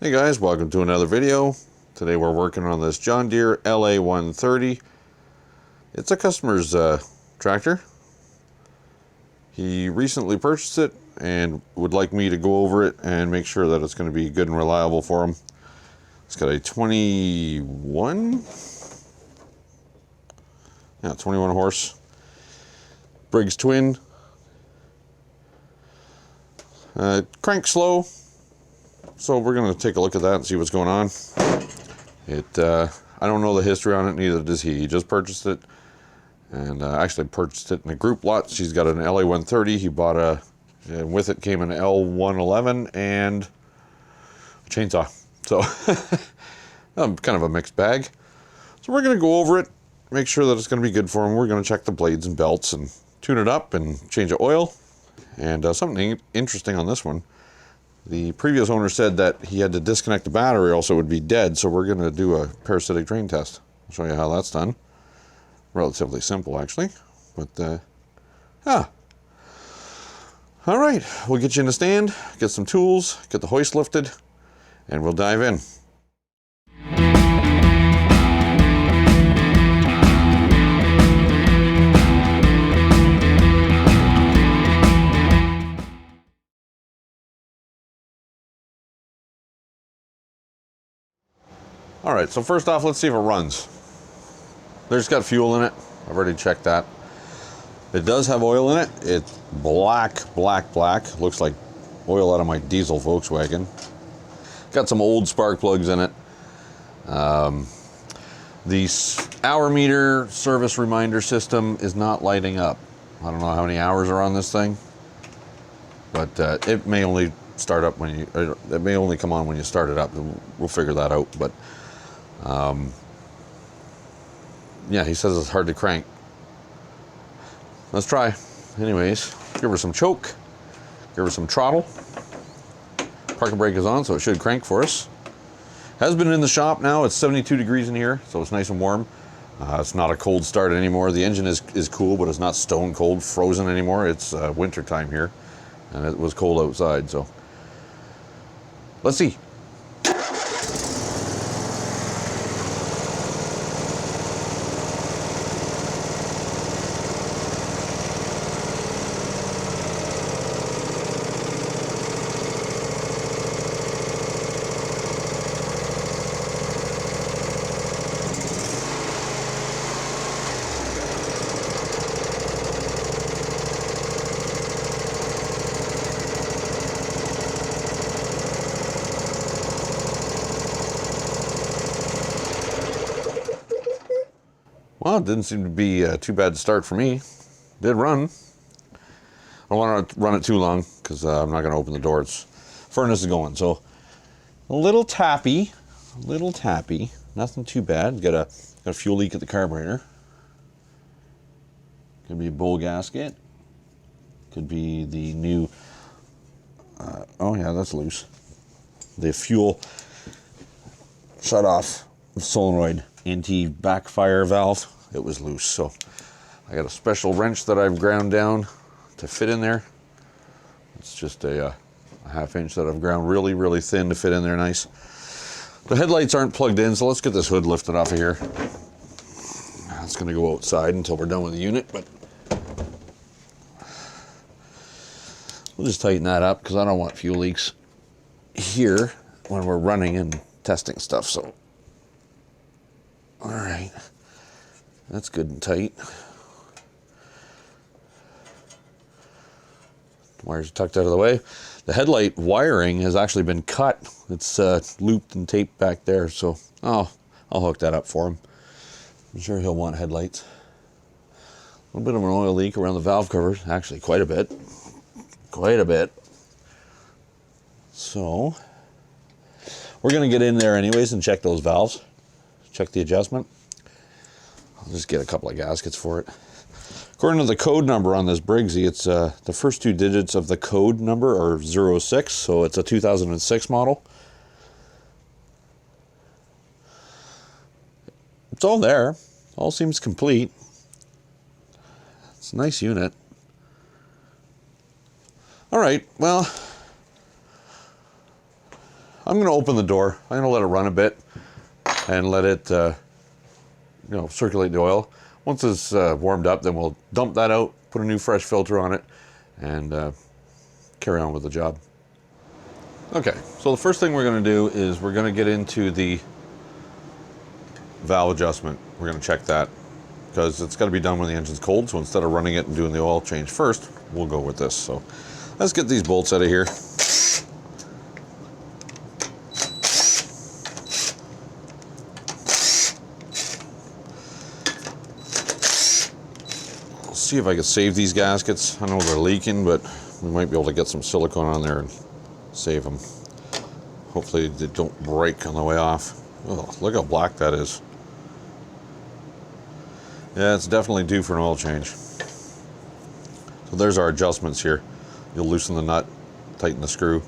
Hey guys, welcome to another video. Today we're working on this John Deere LA130. It's a customer's tractor. He recently purchased it and would like me to go over it and make sure that it's going to be good and reliable for him. It's got a 21 horse Briggs twin. Crank slow. So we're going to take a look at that and see what's going on. I don't know the history on it, neither does he. He just purchased it, and actually purchased it in a group lot. She's got an LA130. He bought and with it came an L111 and a chainsaw. So kind of a mixed bag. So we're going to go over it, make sure that it's going to be good for him. We're going to check the blades and belts and tune it up and change the oil. And something interesting on this one. The previous owner said that he had to disconnect the battery, else it would be dead. So we're going to do a parasitic drain test. I'll show you how that's done. Relatively simple, actually. But, all right, we'll get you in the stand, get some tools, get the hoist lifted, and we'll dive in. All right, so first off, let's see if it runs. There's got fuel in it. I've already checked that. It does have oil in it. It's black. Looks like oil out of my diesel Volkswagen. Got some old spark plugs in it. The hour meter service reminder system is not lighting up. I don't know how many hours are on this thing, but it may only start up when it may only come on when you start it up. We'll figure that out, but yeah, he says it's hard to crank. Let's try. Anyways, give her some choke, give her some throttle. Parking brake is on, so it should crank for us. Has been in the shop now. It's 72 degrees in here, so it's nice and warm. It's not a cold start anymore. The engine is cool, but it's not stone cold, frozen anymore. It's winter time here, and it was cold outside, so let's see. Well, it didn't seem to be too bad to start for me. Did run. I don't want to run it too long because I'm not going to open the door. Furnace is going, so a little tappy, nothing too bad. Got a fuel leak at the carburetor. Could be a bowl gasket. Could be the new. Oh yeah, that's loose. The fuel shut off solenoid anti-backfire valve. It was loose, so I got a special wrench that I've ground down to fit in there. It's just a half inch that I've ground really thin to fit in there nice. The headlights aren't plugged in, so let's get this hood lifted off of here. It's going to go outside until we're done with the unit, but we'll just tighten that up because I don't want fuel leaks here when we're running and testing stuff. So all right, that's good and tight. Wires are tucked out of the way. The headlight wiring has actually been cut. It's looped and taped back there, so I'll hook that up for him. I'm sure he'll want headlights. A little bit of an oil leak around the valve covers, actually quite a bit. So we're gonna get in there anyways and check those valves. Check the adjustment. I'll just get a couple of gaskets for it. According to the code number on this Briggsy, it's the first two digits of the code number are 06, so it's a 2006 model. It's all there. All seems complete. It's a nice unit. All right, well, I'm going to open the door. I'm going to let it run a bit and let it, circulate the oil. Once it's warmed up, then we'll dump that out, put a new fresh filter on it, and carry on with the job. Okay, so the first thing we're going to do is we're going to get into the valve adjustment. We're going to check that because it's got to be done when the engine's cold. So instead of running it and doing the oil change first, we'll go with this. So let's get these bolts out of here. I'll see if I can save these gaskets. I know they're leaking, but we might be able to get some silicone on there and save them. Hopefully they don't break on the way off. Oh, look how black that is. Yeah, it's definitely due for an oil change. So there's our adjustments here. You'll loosen the nut, tighten the screw,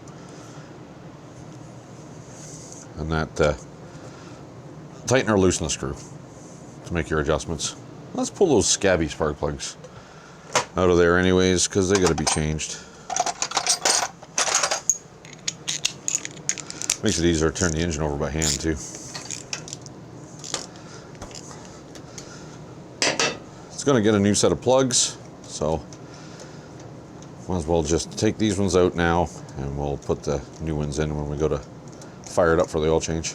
and that tighten or loosen the screw to make your adjustments. Let's pull those scabby spark plugs out of there anyways, because they got to be changed. Makes it easier to turn the engine over by hand too. It's going to get a new set of plugs, so might as well just take these ones out now and we'll put the new ones in when we go to fire it up for the oil change.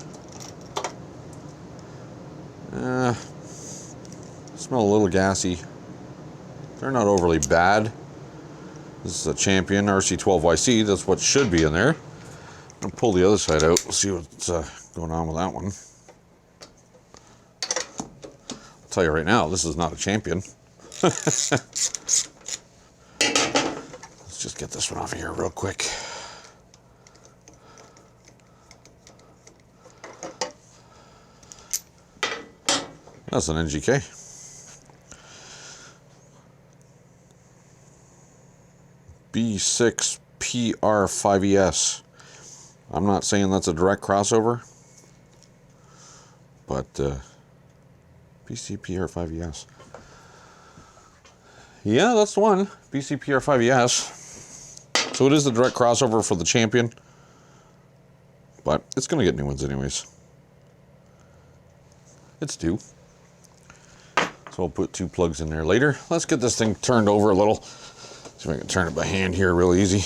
Smell a little gassy. They're not overly bad. This is a Champion RC12YC. That's what should be in there. I'll pull the other side out. We'll see what's going on with that one. I'll tell you right now, this is not a Champion. Let's just get this one off of here real quick. That's an NGK. B6 PR5ES. I'm not saying that's a direct crossover, but BCPR5ES. Yeah, that's the one. BCPR5ES. So it is the direct crossover for the Champion, but it's going to get new ones anyways. It's due. So I'll put 2 plugs in there later. Let's get this thing turned over a little. See if I can turn it by hand here real easy.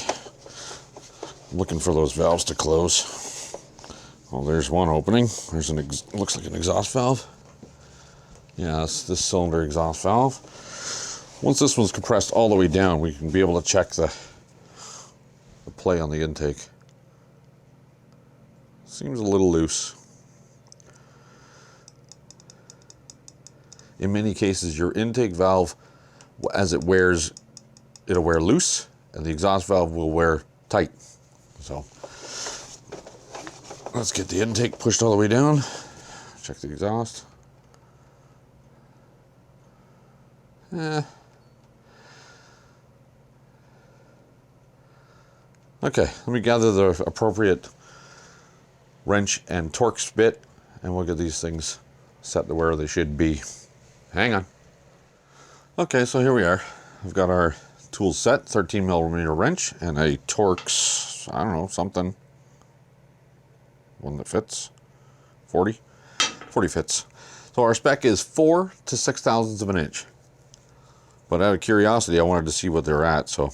I'm looking for those valves to close. Well, there's one opening. There's looks like an exhaust valve. Yeah, that's this cylinder exhaust valve. Once this one's compressed all the way down, we can be able to check the play on the intake. Seems a little loose. In many cases, your intake valve, as it wears, it'll wear loose, and the exhaust valve will wear tight. So let's get the intake pushed all the way down. Check the exhaust. Okay, let me gather the appropriate wrench and Torx bit, and we'll get these things set to where they should be. Hang on. Okay, so here we are. I've got our tools set, 13mm wrench and a Torx, I don't know, something. One that fits. 40 fits. So our spec is 4 to 6 thousandths of an inch. But out of curiosity, I wanted to see what they're at, so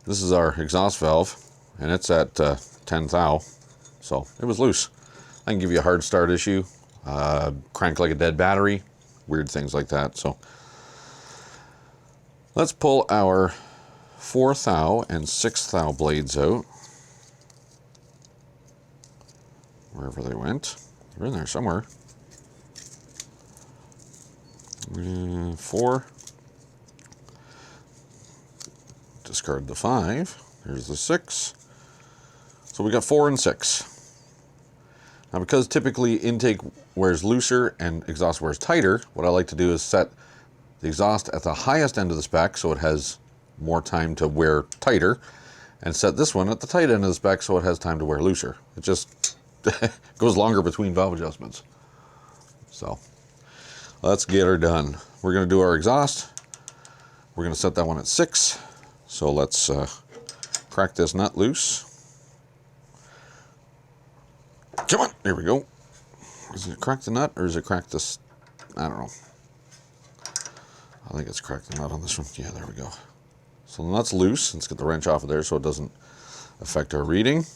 this is our exhaust valve, and it's at 10 thou, so it was loose. I can give you a hard start issue, crank like a dead battery, weird things like that. So let's pull our 4 thou and 6 thou blades out. Wherever they went. They're in there somewhere. 4. Discard the 5. Here's the 6. So we got 4 and 6. Now, because typically intake wears looser and exhaust wears tighter, what I like to do is set the exhaust at the highest end of the spec so it has more time to wear tighter, and set this one at the tight end of the spec so it has time to wear looser. It just goes longer between valve adjustments. So let's get her done. We're going to do our exhaust. We're going to set that one at 6. So let's crack this nut loose. Come on, there we go. Is it crack the nut or is it crack this? I don't know. I think it's cracked the nut on this one. Yeah, there we go. So the nut's loose. Let's get the wrench off of there so it doesn't affect our reading.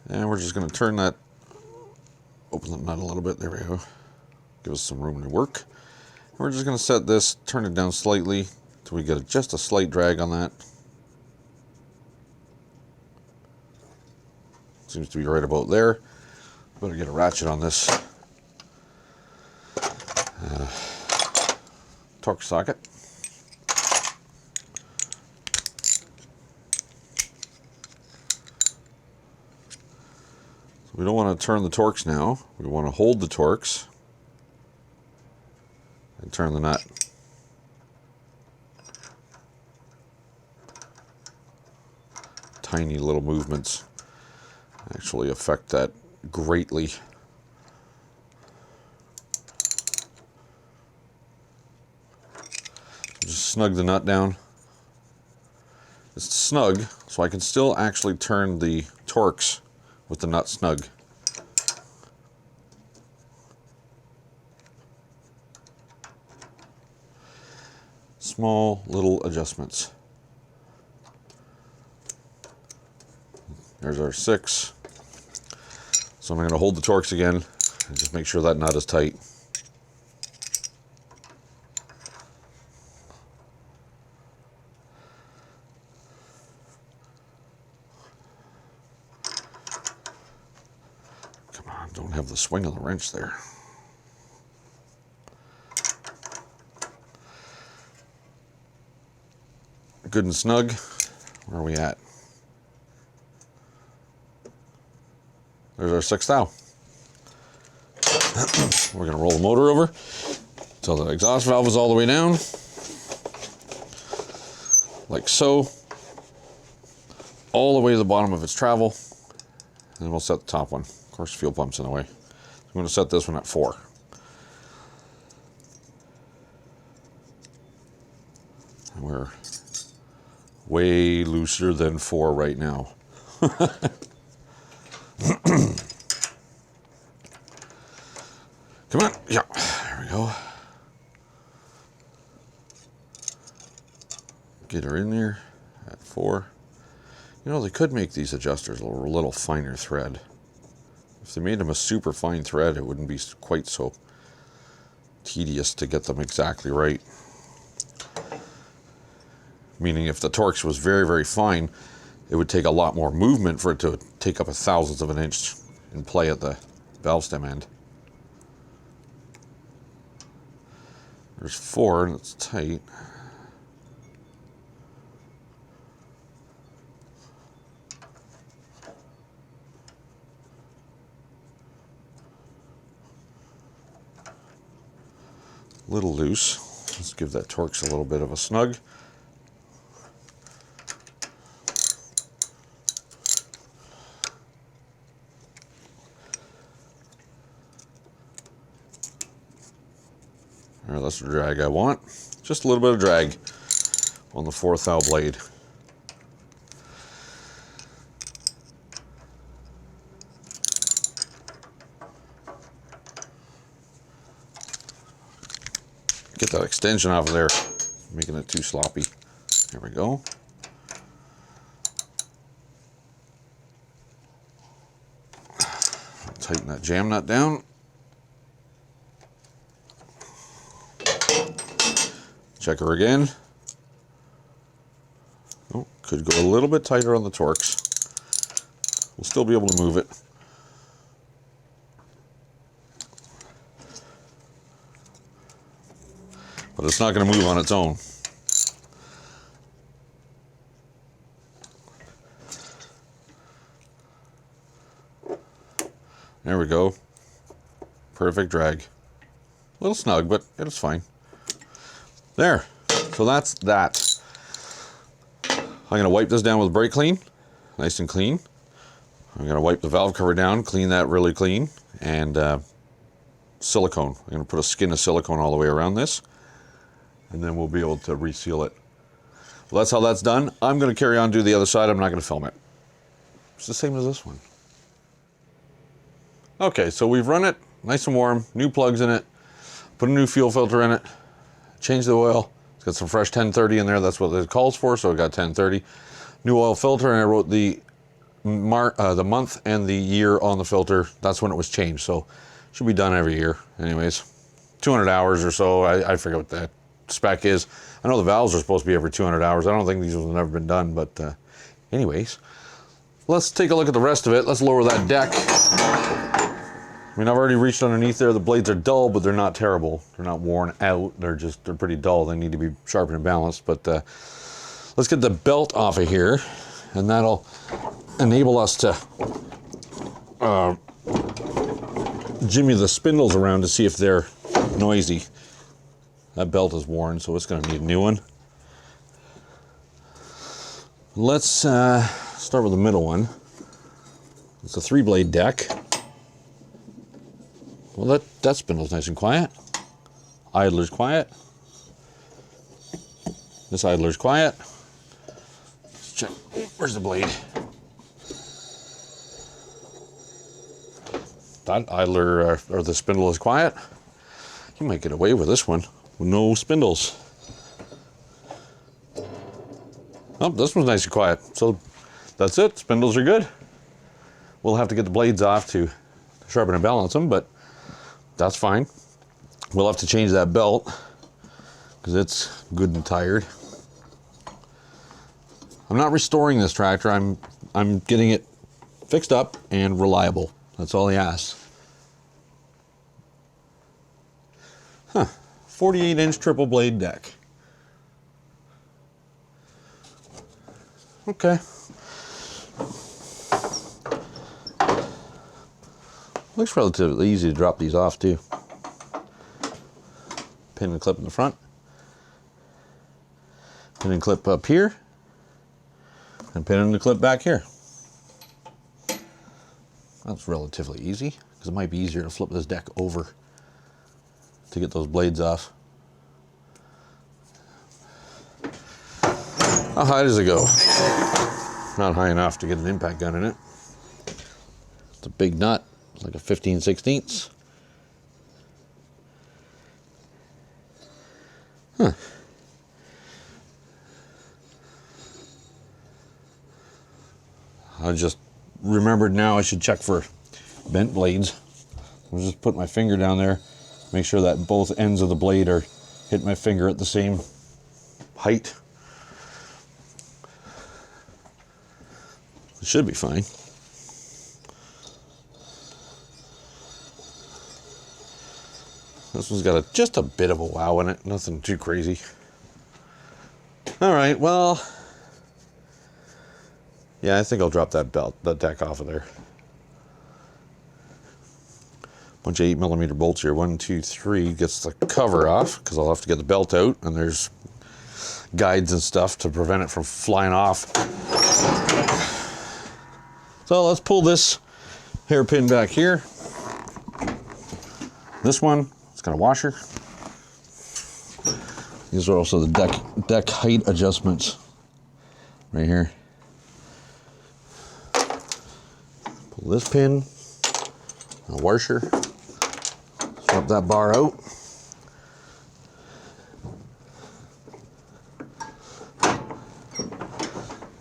And we're just going to turn that, open the nut a little bit. There we go. Give us some room to work. And we're just going to set this, turn it down slightly till we get just a slight drag on that. Seems to be right about there. Better get a ratchet on this torque socket. So we don't want to turn the torques now. We want to hold the torques and turn the nut. Tiny little movements actually affect that greatly. Just snug the nut down. It's snug, so I can still actually turn the torques with the nut snug. Small little adjustments. There's our 6. So I'm going to hold the torques again and just make sure that nut is tight. Come on, don't have the swing of the wrench there. Good and snug. Where are we at? There's our 6th thou. We're going to roll the motor over until the exhaust valve is all the way down. Like so. All the way to the bottom of its travel. And we'll set the top one. Of course, fuel pump's in the way. I'm going to set this one at 4. And we're way looser than 4 right now. Come on, yeah, there we go. Get her in there at 4. You know, they could make these adjusters a little finer thread. If they made them a super fine thread, it wouldn't be quite so tedious to get them exactly right. Meaning if the Torx was very, very fine, it would take a lot more movement for it to take up a thousandth of an inch in play at the valve stem end. There's 4 and it's tight. A little loose. Let's give that Torx a little bit of a snug. All right, that's the drag I want. Just a little bit of drag on the 4th thou blade. Get that extension off of there, making it too sloppy. There we go. Tighten that jam nut down. Check her again. Oh, could go a little bit tighter on the Torx. We'll still be able to move it. But it's not going to move on its own. There we go. Perfect drag. A little snug, but it's fine. There. So that's that. I'm going to wipe this down with brake clean. Nice and clean. I'm going to wipe the valve cover down, clean that really clean, and silicone. I'm going to put a skin of silicone all the way around this, and then we'll be able to reseal it. Well, that's how that's done. I'm going to carry on and do the other side. I'm not going to film it. It's the same as this one. Okay, so we've run it nice and warm, new plugs in it, put a new fuel filter in it, changed the oil. It's got some fresh 1030 in there, that's what it calls for, so it got 1030. New oil filter, and I wrote the month and the year on the filter. That's when it was changed, so it should be done every year. Anyways, 200 hours or so, I forget what that spec is. I know the valves are supposed to be every 200 hours. I don't think these ones have never been done, but anyways, let's take a look at the rest of it. Let's lower that deck. I mean, I've already reached underneath there. The blades are dull, but they're not terrible. They're not worn out. They're pretty dull. They need to be sharpened and balanced. But let's get the belt off of here, and that'll enable us to jimmy the spindles around to see if they're noisy. That belt is worn, so it's going to need a new one. Let's start with the middle one. It's a 3-blade deck. Well, that spindle's nice and quiet. Idler's quiet. This idler's quiet. Let's check. Where's the blade? That idler, or the spindle, is quiet. You might get away with this one with no spindles. Oh, this one's nice and quiet. So that's it. Spindles are good. We'll have to get the blades off to sharpen and balance them, but that's fine. We'll have to change that belt because it's good and tired. I'm not restoring this tractor. I'm getting it fixed up and reliable. That's all he asks. Huh. 48-inch triple blade deck. Okay. Looks relatively easy to drop these off too. Pin and clip in the front. Pin and clip up here. And pin and clip back here. That's relatively easy, because it might be easier to flip this deck over to get those blades off. How high does it go? Not high enough to get an impact gun in it. It's a big nut. It's like a 15/16. Huh. I just remembered now I should check for bent blades. I'll just put my finger down there, make sure that both ends of the blade are hitting my finger at the same height. It should be fine. This one's got just a bit of a wow in it, nothing too crazy. All right, well, yeah, I think I'll drop that deck off of there. Bunch of 8mm bolts here. 1, 2, 3 gets the cover off because I'll have to get the belt out, and there's guides and stuff to prevent it from flying off. So let's pull this hairpin back here. This one, it's got a washer. These are also the deck height adjustments right here. Pull this pin, a washer, swap that bar out.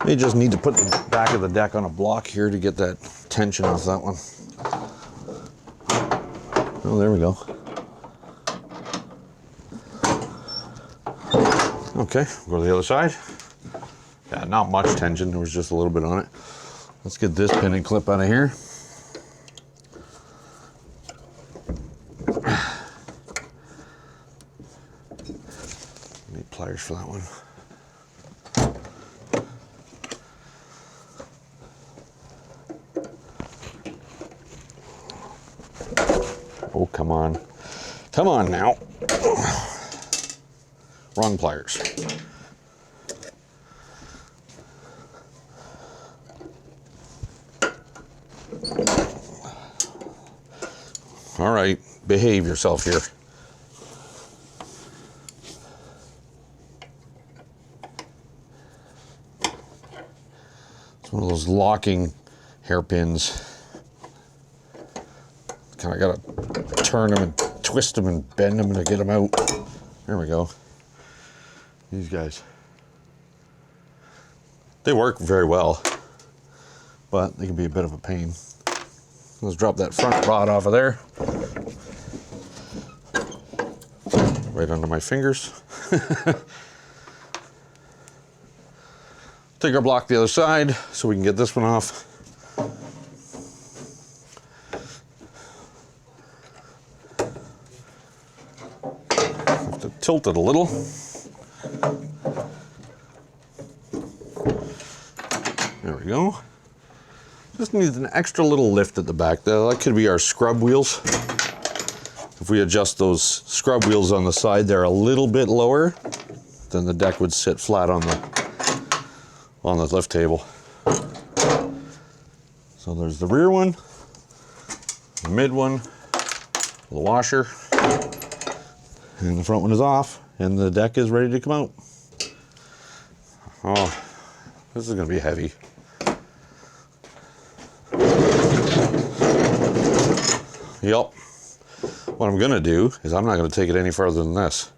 You just need to put the back of the deck on a block here to get that tension off that one. Oh, there we go. Okay, go to the other side. Yeah, not much tension, there was just a little bit on it. Let's get this pin and clip out of here. Need pliers for that one. Oh, come on. Come on now. Wrong pliers. All right, behave yourself here. It's one of those locking hairpins. Kind of gotta turn them and twist them and bend them to get them out. There we go. These guys. They work very well, but they can be a bit of a pain. Let's drop that front rod off of there. Right under my fingers. Take our block the other side so we can get this one off. Have to tilt it a little. There we go. Just needs an extra little lift at the back there. That could be our scrub wheels. If we adjust those scrub wheels on the side, they're a little bit lower, then the deck would sit flat on the lift table. So there's the rear one, the mid one, the washer, and the front one is off, and the deck is ready to come out. Oh, this is going to be heavy. Yep. What I'm going to do is I'm not going to take it any further than this.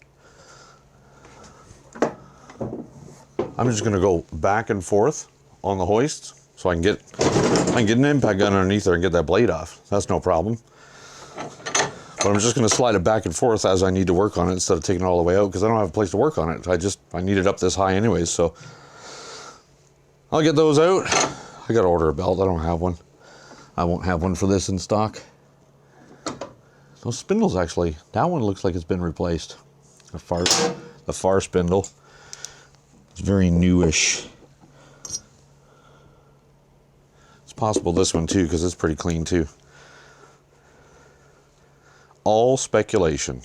I'm just going to go back and forth on the hoist so I can get an impact gun underneath there and get that blade off. That's no problem. But I'm just going to slide it back and forth as I need to work on it instead of taking it all the way out because I don't have a place to work on it. I need it up this high anyways, so I'll get those out. I got to order a belt. I don't have one. I won't have one for this in stock. Those spindles actually, that one looks like it's been replaced. The far spindle. It's very newish. It's possible this one too, because it's pretty clean too. All speculation.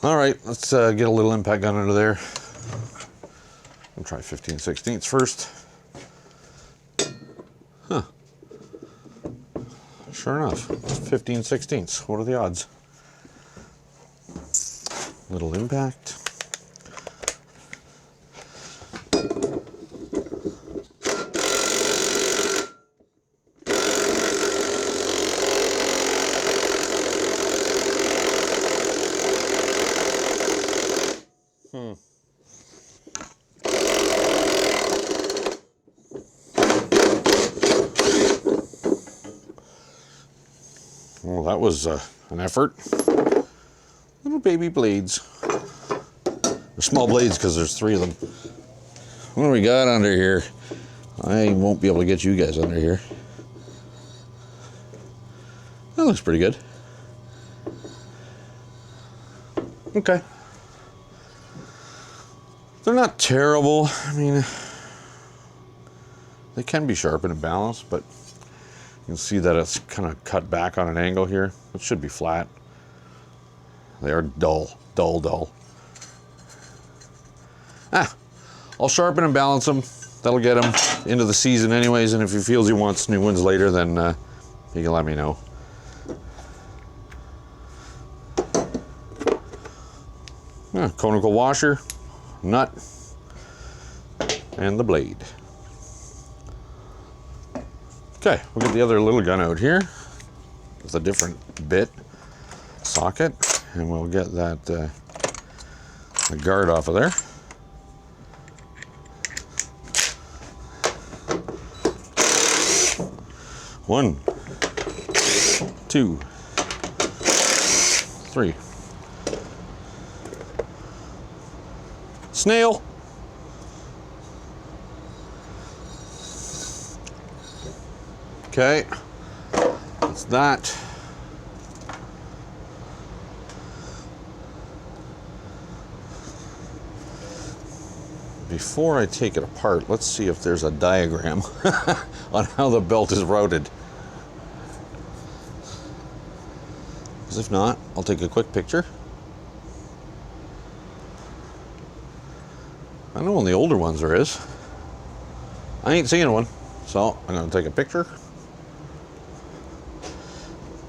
All right, let's get a little impact gun under there. I'll try 15/16 first. Huh. Sure enough, 15/16. What are the odds? Little impact. Well, that was an effort. Little baby blades. They're small blades because there's 3 of them. What do we got under here? I won't be able to get you guys under here. That looks pretty good. Okay. They're not terrible. I mean, they can be sharpened and balanced, but you can see that it's kind of cut back on an angle here. It should be flat. They are dull. I'll sharpen and balance them. That'll get him into the season anyways, and if he feels he wants new ones later, then he can let me know. Conical washer, nut, and the blade. Okay, we'll get the other little gun out here with a different bit socket, and we'll get that the guard off of there. One, 2, 3. Snail. Okay, that's that. Before I take it apart, let's see if there's a diagram on how the belt is routed. Because if not, I'll take a quick picture. I know on the older ones there is. I ain't seeing one, so I'm going to take a picture.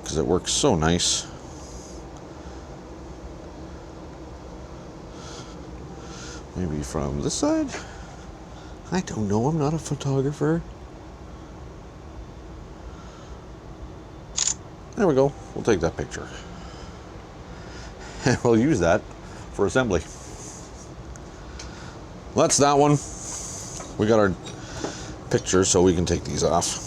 Because it works so nice. Maybe from this side? I don't know, I'm not a photographer. There we go. We'll take that picture. And we'll use that for assembly. Well, that's that one. We got our pictures, so we can take these off.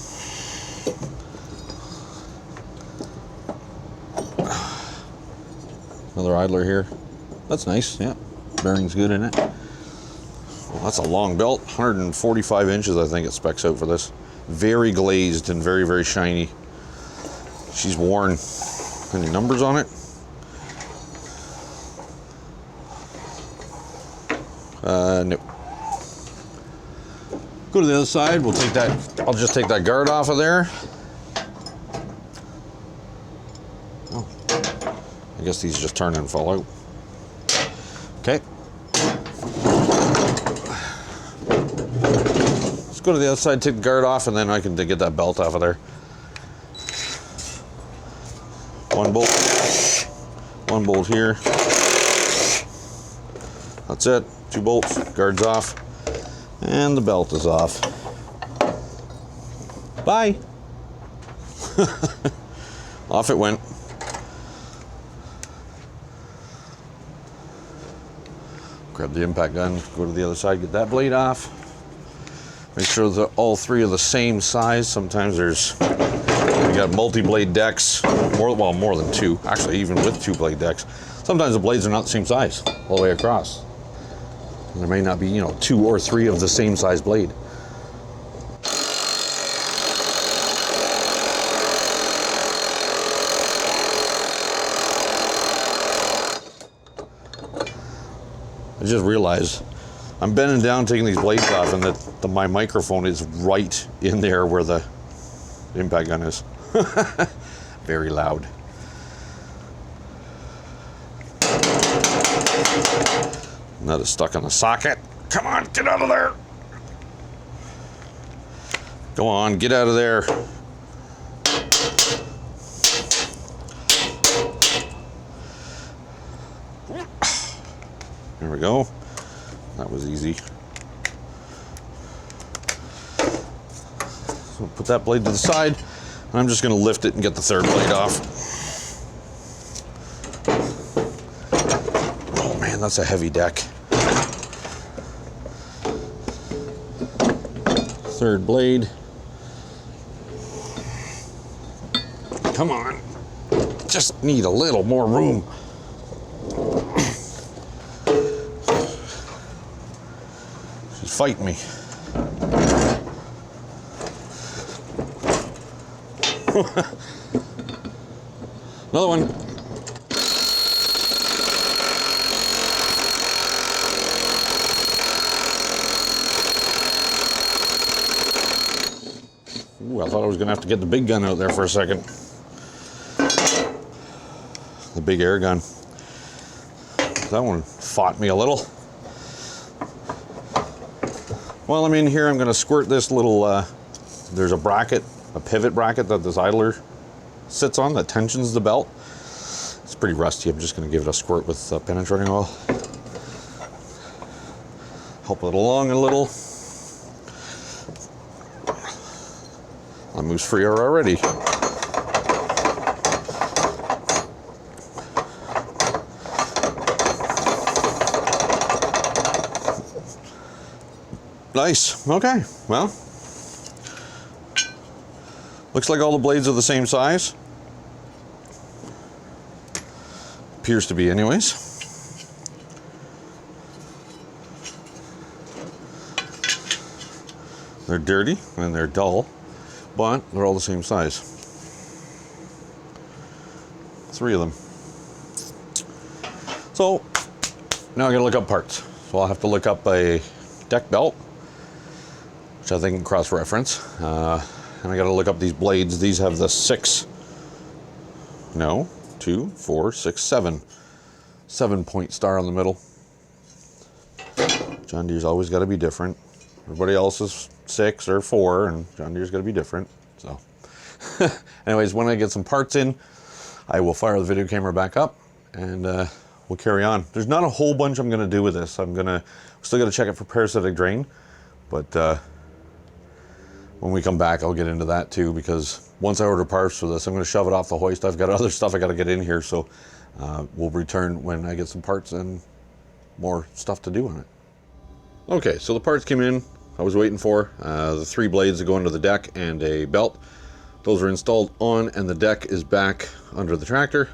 Another idler here. That's nice, yeah. Bearing's good in it. Well, that's a long belt. 145 inches, I think it specs out for this. Very glazed and very, very shiny. She's worn. Any numbers on it? Nope. Go to the other side. We'll take that. I'll just take that guard off of there. Oh, I guess these just turn and fall out. Okay. Let's go to the other side, take the guard off, and then I can get that belt off of there. One bolt here. That's it. 2 bolts, guard's off, and the belt is off. Bye. Off it went. Grab the impact gun, go to the other side, get that blade off. Make sure that all 3 are the same size. Sometimes you got multi-blade decks, more than 2, actually, even with 2 blade decks. Sometimes the blades are not the same size all the way across. And there may not be, 2 or 3 of the same size blade. I just realized I'm bending down taking these blades off, and that my microphone is right in there where the impact gun is. Very loud. That is stuck in the socket. Come on, get out of there. Go on, get out of there. There we go. That was easy. So put that blade to the side, and I'm just going to lift it and get the 3rd blade off. Oh man, that's a heavy deck. 3rd blade. Come on. Just need a little more room. She's fighting me. Another one. Ooh, I thought I was going to have to get the big gun out there for a second. The big air gun. That one fought me a little. While I'm in here, I'm going to squirt this little, there's a bracket, a pivot bracket that this idler sits on that tensions the belt. It's pretty rusty. I'm just going to give it a squirt with penetrating oil. Help it along a little. That moves freer already. Nice. Okay. Well, looks like all the blades are the same size. Appears to be anyways. They're dirty and they're dull, but they're all the same size. 3 of them. So now I gotta look up parts. So I'll have to look up a deck belt, which I think can cross-reference. And I gotta look up these blades. These have the 2, 4, 6, 7. 7-point star on the middle. John Deere's always gotta be different. Everybody else is 6 or 4, and John Deere's gotta be different. So, anyways, when I get some parts in, I will fire the video camera back up, and we'll carry on. There's not a whole bunch I'm gonna do with this. I'm still gonna check it for parasitic drain, but when we come back, I'll get into that too, because once I order parts for this, I'm going to shove it off the hoist. I've got other stuff I got to get in here, so we'll return when I get some parts and more stuff to do on it. Okay, so the parts came in. I was waiting for the 3 blades that go under the deck and a belt. Those are installed on, and the deck is back under the tractor.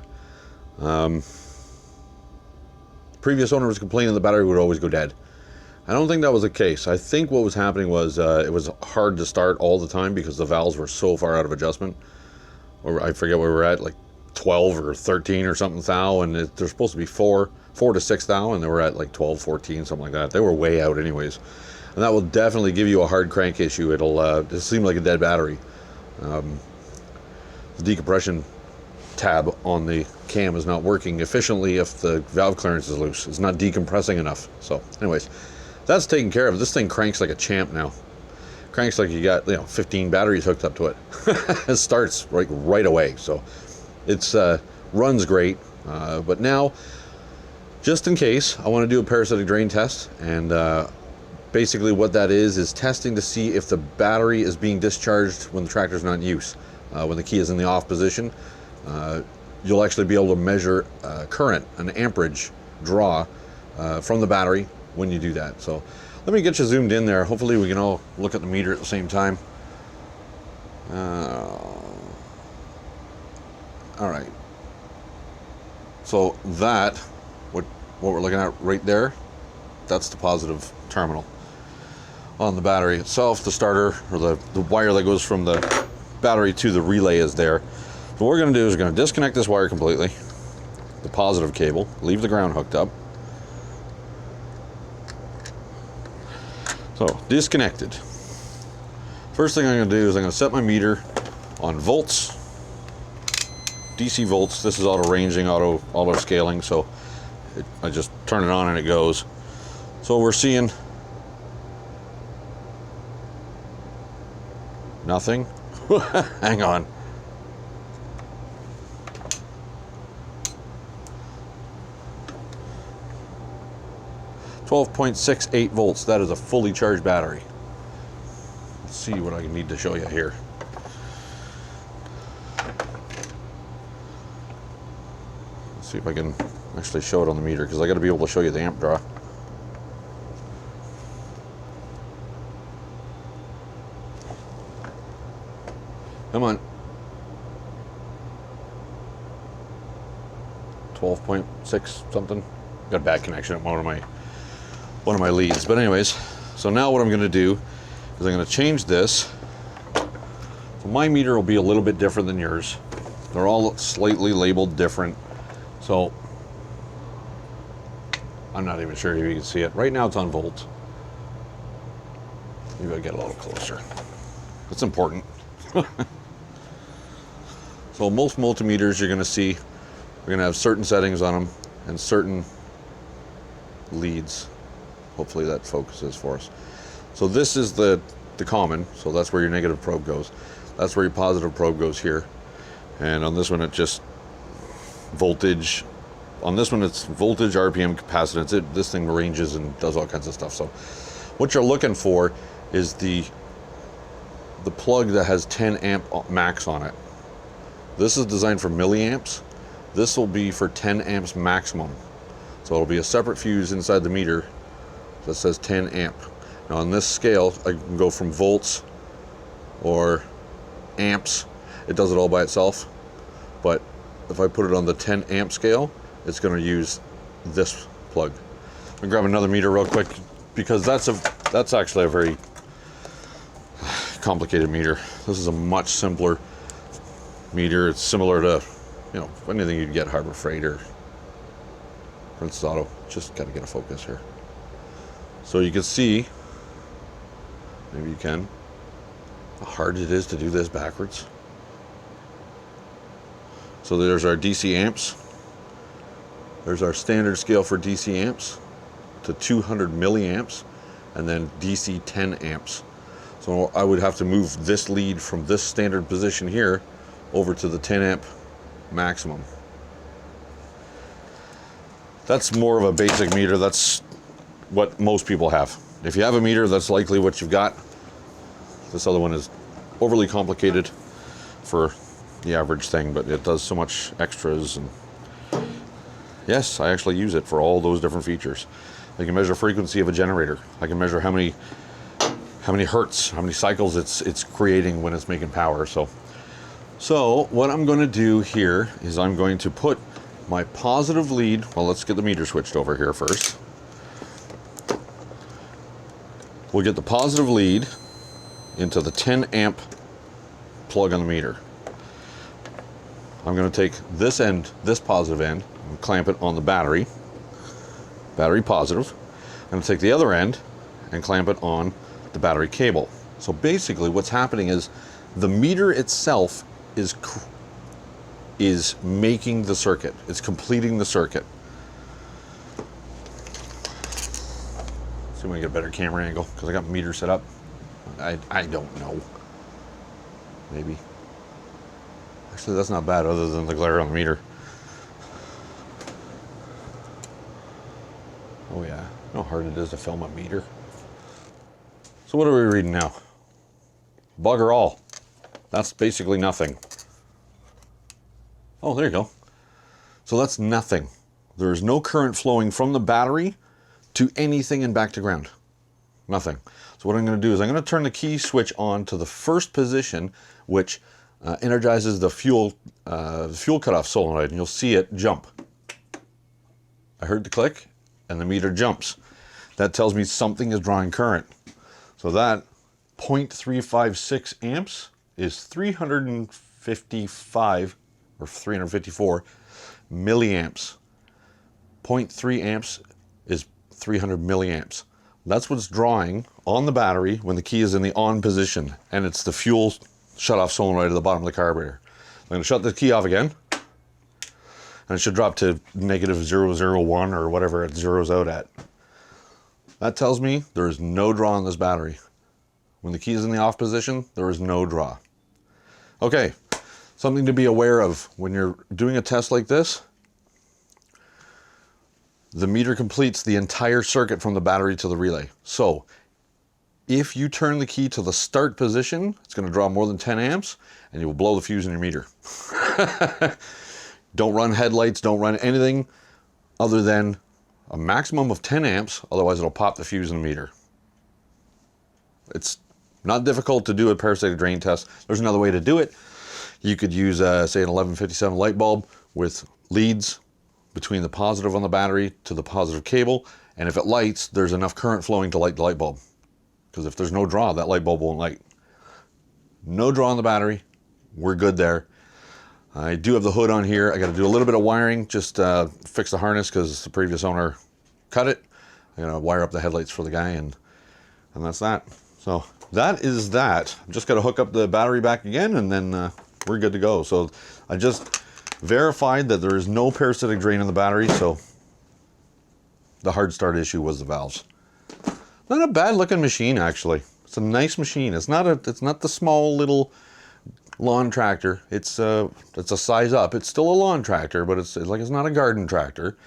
Previous owner was complaining the battery would always go dead. I don't think that was the case. I think what was happening was it was hard to start all the time because the valves were so far out of adjustment. Or I forget where we're at, like 12 or 13 or something thou, and they're supposed to be 4 to 6 thou, and they were at like 12, 14, something like that. They were way out anyways. And that will definitely give you a hard crank issue. It'll seem like a dead battery. The decompression tab on the cam is not working efficiently if the valve clearance is loose. It's not decompressing enough. So anyways, that's taken care of. This thing cranks like a champ now. Cranks like you got 15 batteries hooked up to it. It starts right away. So it's runs great. But now, just in case, I want to do a parasitic drain test, and basically what that is testing to see if the battery is being discharged when the tractor's not in use. When the key is in the off position, you'll actually be able to measure current, an amperage draw from the battery when you do that. So let me get you zoomed in there. Hopefully we can all look at the meter at the same time. All right. So that, what we're looking at right there, that's the positive terminal on the battery itself. The starter, or the wire that goes from the battery to the relay, is there. So what we're going to do is we're going to disconnect this wire completely, the positive cable, leave the ground hooked up. So disconnected. First thing I'm going to do is I'm going to set my meter on volts, DC volts. This is auto ranging, auto scaling, so I just turn it on and it goes. So we're seeing nothing. Hang on. .68 volts. That is a fully charged battery. Let's see what I need to show you here. Let's see if I can actually show it on the meter, because I got to be able to show you the amp draw. Come on. 12.6 something. Got a bad connection at one of my leads. But anyways, so now what I'm going to do is I'm going to change this. So my meter will be a little bit different than yours. They're all slightly labeled different. So I'm not even sure if you can see it. Right now it's on volts. Maybe I'll get a little closer. That's important. So most multimeters you're going to see, we're going to have certain settings on them and certain leads. Hopefully that focuses for us. So this is the common, so that's where your negative probe goes. That's where your positive probe goes here. And on this one, it just voltage. On this one, it's voltage, RPM, capacitance. This thing ranges and does all kinds of stuff. So what you're looking for is the plug that has 10 amp max on it. This is designed for milliamps. This will be for 10 amps maximum. So it'll be a separate fuse inside the meter that says 10 amp. Now on this scale, I can go from volts or amps. It does it all by itself. But if I put it on the 10 amp scale, it's going to use this plug. I'm gonna grab another meter real quick, because that's actually a very complicated meter. This is a much simpler meter. It's similar to, anything you'd get Harbor Freight or Princess Auto. Just got to get a focus here. So you can see, maybe you can, how hard it is to do this backwards. So there's our DC amps. There's our standard scale for DC amps to 200 milliamps, and then DC 10 amps. So I would have to move this lead from this standard position here over to the 10 amp maximum. That's more of a basic meter. That's what most people have. If you have a meter, that's likely what you've got. This other one is overly complicated for the average thing, but it does so much extras. And yes, I actually use it for all those different features. I can measure frequency of a generator. I can measure how many hertz, how many cycles it's creating when it's making power. So what I'm going to do here is I'm going to put my positive lead. Well, let's get the meter switched over here first. We'll get the positive lead into the 10 amp plug on the meter. I'm going to take this end, this positive end, and clamp it on the battery positive. I'm going to take the other end and clamp it on the battery cable. So basically what's happening is the meter itself is making the circuit. It's completing the circuit. See if we can get a better camera angle because I got meter set up. I don't know. Maybe. Actually, that's not bad other than the glare on the meter. Oh yeah, you know how hard it is to film a meter. So what are we reading now? Bugger all. That's basically nothing. Oh, there you go. So that's nothing. There is no current flowing from the battery to anything and back to ground. Nothing. So what I'm going to do is I'm going to turn the key switch on to the first position, which energizes the fuel cutoff solenoid, and you'll see it jump. I heard the click, and the meter jumps. That tells me something is drawing current. So that 0.356 amps is 355 or 354 milliamps. 0.3 amps is 300 milliamps. That's what's drawing on the battery when the key is in the on position, and it's the fuel shut-off solenoid at the bottom of the carburetor. I'm going to shut the key off again, and it should drop to negative 001 or whatever it zeroes out at. That tells me there is no draw on this battery. When the key is in the off position, there is no draw. Okay, something to be aware of when you're doing a test like this. The meter completes the entire circuit from the battery to the relay. So if you turn the key to the start position, it's going to draw more than 10 amps and you will blow the fuse in your meter. Don't run headlights, don't run anything other than a maximum of 10 amps, otherwise it'll pop the fuse in the meter. It's not difficult to do a parasitic drain test. There's another way to do it. You could use, say, an 1157 light bulb with leads between the positive on the battery to the positive cable, and if it lights, there's enough current flowing to light the light bulb. Because if there's no draw, that light bulb won't light. No draw on the battery, we're good there. I do have the hood on here. I got to do a little bit of wiring, just fix the harness because the previous owner cut it. I'm gonna wire up the headlights for the guy, and that's that. So that is that. I'm just got to hook up the battery back again, and then we're good to go. So I just verified that there is no parasitic drain in the battery, so the hard start issue was the valves. Not a bad looking machine, actually. It's a nice machine. It's not the small little lawn tractor. It's a size up. It's still a lawn tractor, but it's not a garden tractor,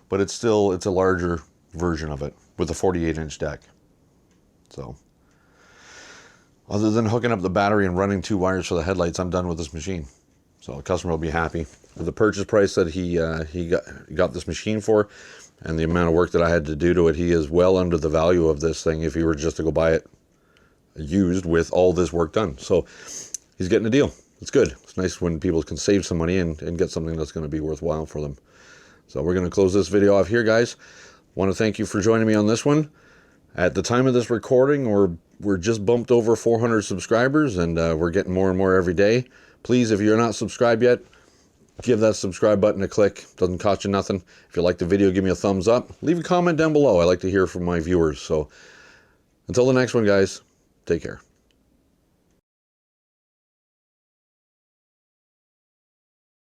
but it's a larger version of it with a 48-inch deck. So other than hooking up the battery and running 2 wires for the headlights, I'm done with this machine. So the customer will be happy. The purchase price that he got this machine for, and the amount of work that I had to do to it, he is well under the value of this thing if he were just to go buy it used with all this work done. So he's getting a deal. It's good. It's nice when people can save some money and get something that's going to be worthwhile for them. So we're going to close this video off here, guys. Want to thank you for joining me on this one. At the time of this recording, we're just bumped over 400 subscribers, and we're getting more and more every day. Please, if you're not subscribed yet, give that subscribe button a click. Doesn't cost you nothing. If you like the video, give me a thumbs up. Leave a comment down below. I like to hear from my viewers. So until the next one, guys, take care.